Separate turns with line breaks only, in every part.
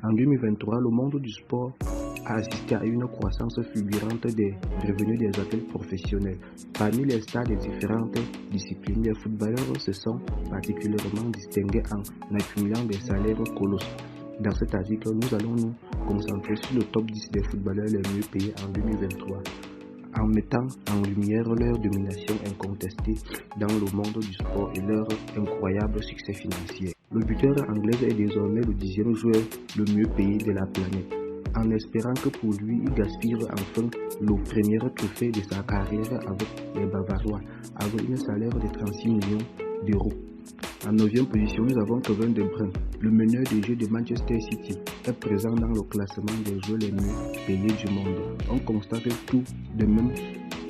En 2023, le monde du sport a assisté à une croissance fulgurante des revenus des athlètes professionnels. Parmi les stars des différentes disciplines, les footballeurs se sont particulièrement distingués en accumulant des salaires colossaux. Dans cet article, nous allons nous concentrer sur le top 10 des footballeurs les mieux payés en 2023, en mettant en lumière leur domination incontestée dans le monde du sport et leur incroyable succès financier. Le buteur anglais est désormais le 10e joueur le mieux payé de la planète, en espérant que pour lui, il gaspille enfin le premier trophée de sa carrière avec les Bavarois, avec un salaire de 36 millions d'euros. En 9e position, nous avons Kevin De Bruyne, le meneur de jeu de Manchester City, est présent dans le classement des joueurs les mieux payés du monde. On constate tout de même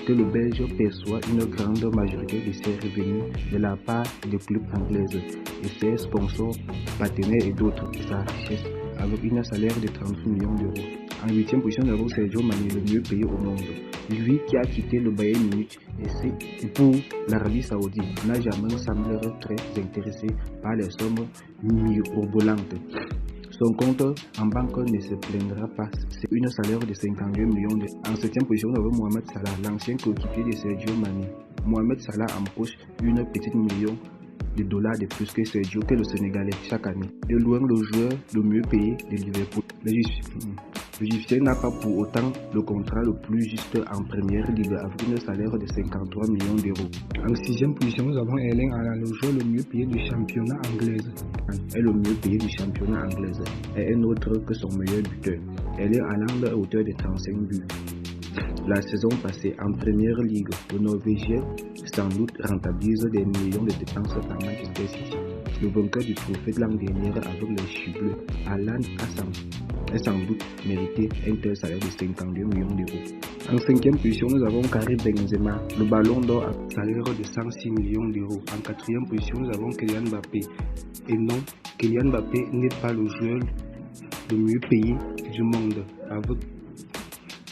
que le Belge perçoit une grande majorité de ses revenus de la part des clubs anglaises et ses sponsors, partenaires et d'autres de sa richesse, avec un salaire de 30 millions d'euros. En 8e position, nous avons Sadio Mané, le mieux payé au monde. Lui qui a quitté le Bayern Munich et pour l'Arabie Saoudite n'a jamais semblé très intéressé par les sommes mirobolantes. Son compte en banque ne se plaindra pas, c'est un salaire de 52 millions d'euros. En 7e position, nous avons Mohamed Salah, l'ancien coéquipier de Sadio Mané. Mohamed Salah empoche une petite million de dollars de plus que Sergio, que le Sénégalais, chaque année. De loin le joueur le mieux payé de Liverpool. L'Égyptien n'a pas pour autant le contrat le plus juste en première ligue avec un salaire de 53 millions d'euros.
En 6e position, nous avons Erling Haaland, le joueur le mieux payé du championnat anglais.
Est le mieux payé du championnat anglais et un autre que son meilleur buteur. Erling Haaland est auteur de 35 buts. La saison passée, en première ligue, le Norvégien sans doute rentabilise des millions de dépenses par Manchester City. Le vainqueur du trophée de l'an dernier avec les Chibleus, Haaland a sans doute mérité un tel salaire de 52 millions d'euros.
En 5e position, nous avons Karim Benzema, le ballon d'or à salaire de 106 millions d'euros. En 4e position, nous avons Kylian Mbappé. Et non, Kylian Mbappé n'est pas le joueur le mieux payé du monde.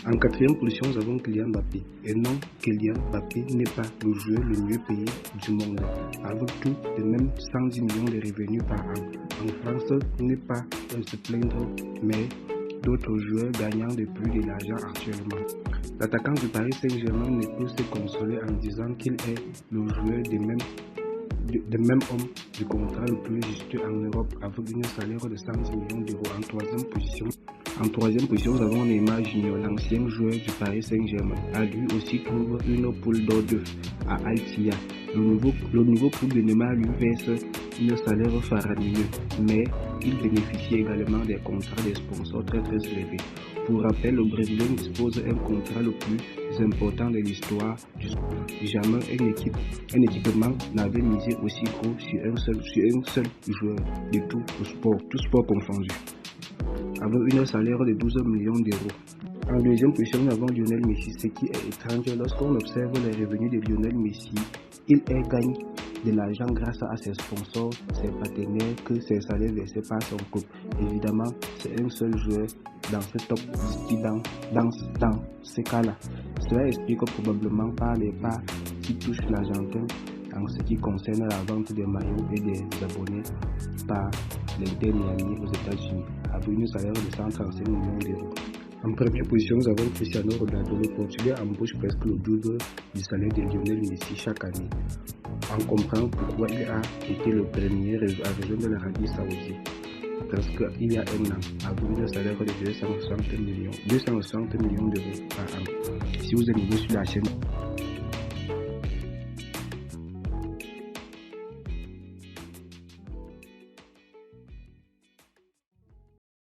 En 4e position, nous avons Kylian Mbappé. Et non, Kylian Mbappé n'est pas le joueur le mieux payé du monde, avec tout de même 110 millions de revenus par an. En France, n'est pas à se plaindre, mais d'autres joueurs gagnant de plus de l'argent actuellement. L'attaquant du Paris Saint-Germain ne peut se consoler en disant qu'il est le joueur de même homme du contrat le plus juste en Europe, avec un salaire de 110 millions d'euros. En troisième position, nous avons Neymar Junior, l'ancien joueur du Paris Saint-Germain. À lui aussi trouve une poule d'or à Al-Ittihad. Le nouveau club de Neymar lui verse un salaire faramineux, mais il bénéficie également des contrats des sponsors très élevés. Pour rappel, le Brésilien dispose d'un contrat le plus important de l'histoire du sport. Jamais un équipement n'avait misé aussi gros sur un seul joueur de tout sport confondu, avec un salaire de 12 millions d'euros. En deuxième position, nous avons Lionel Messi, ce qui est étrange lorsqu'on observe les revenus de Lionel Messi. Il gagne de l'argent grâce à ses sponsors, ses partenaires, que ses salaires versés par son club. Évidemment, c'est un seul joueur dans ce top qui dans ce cas-là. Cela explique probablement par les parts qui touchent l'Argentin en ce qui concerne la vente des maillots et des abonnés par l'Inter Miami aux États-Unis, avec un salaire de 135 millions d'euros. En première position, nous avons Cristiano Ronaldo. Le Portugais embauche presque le double du salaire de Lionel Messi chaque année. On comprend pourquoi il a été le premier à rejoindre l'Arabie Saoudite presque il y a un an, avec un salaire de 260 millions d'euros par an. Si vous êtes nouveau sur la chaîne,